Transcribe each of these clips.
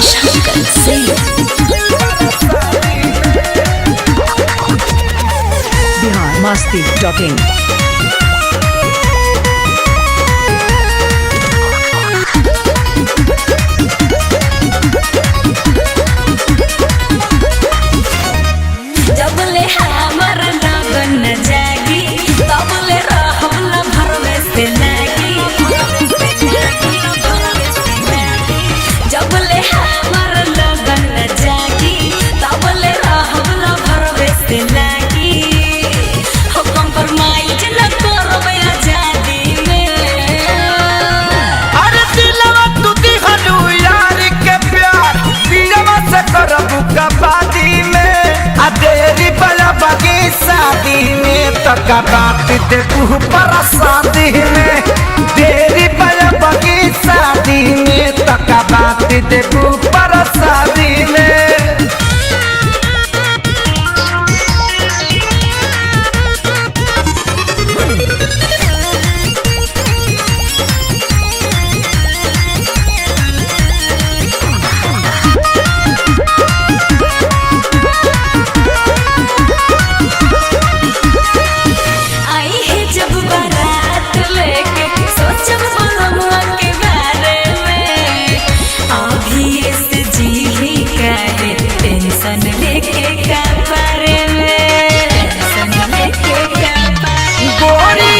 Shankar Singh. biharmasti.in। जबले हमर लगन न जागी तबले रहल भरवे से लागी। जबले हमर लगन न जागी तबले रहल भरवे से लागी। हो कंप्रोमाइज न करबे आजादी में। अरे दिलवा तू दिहलू यार के प्यार दिलवा से करबू कबादी में। आ तेरी बला बगी शादी में तक बात देखू पर शादी में। तेरी बला बगी शादी में तक बात देखू पर शादी में। आई है जब बारात लेके सोचब मनवा के बारे में। अभी से जी ही काहे टेंशन लेके का बारे में। टेंशन लेके का बारे में। गोरी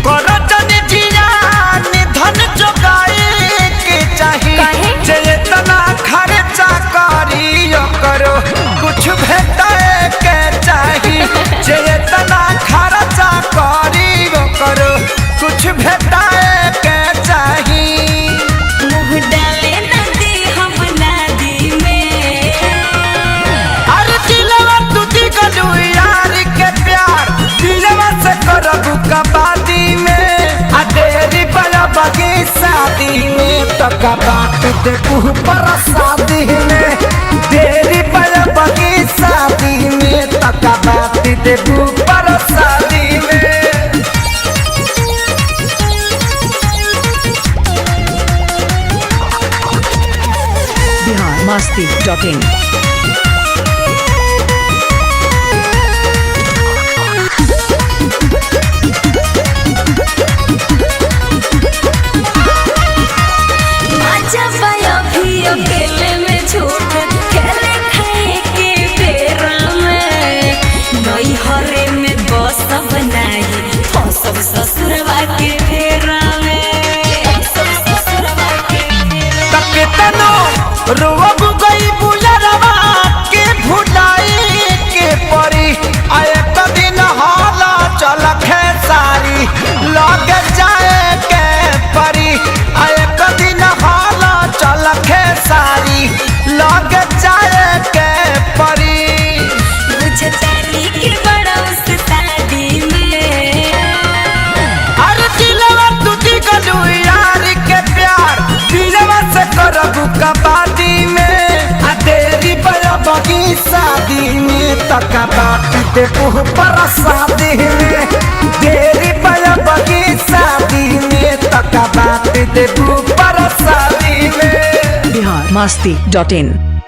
करतन जियान धन जोगाए के चाही। काहे? जेतना खर्चा करियो करो कुछ भेटाए के चाही। जेतना खर्चा करियो करो कुछ भेटाए के चाही। मुँह डाले न दे हम नादी में। अरे दिलवा तू दिगलू यार के प्यार दिलवा से करबू कबादी में। आ तेरी बला बगी शादी में तक बात देखू पर शादी में। तेरी बला बगी शादी में तक बात देखू पर शादी में। biharmasti.in। मजा पाया भी अकेले में झूठ खेले खाए के बेरा में। नई हरे में बस बनाई सब ससुरवा के फेरा में। सब ससुरवा के फेरा तक तनो रोब गई बुलरवा के भुलाई के परी। आए दिन हाला चल खेसारी लग जाए के परी। आए दिन हाला चल खेसारी लग जाए के परी। बुझतानी के बड़ा उस शादी में। अरे दिलवा तू दिगलू यार के प्यार दिलवा से करबू कबादी में। आ तेरी बला बगी शादी में तक बात देखू पर शादी में। तेरी बला बगी शादी में तक बात देखू पर शादी में। biharmasti.in।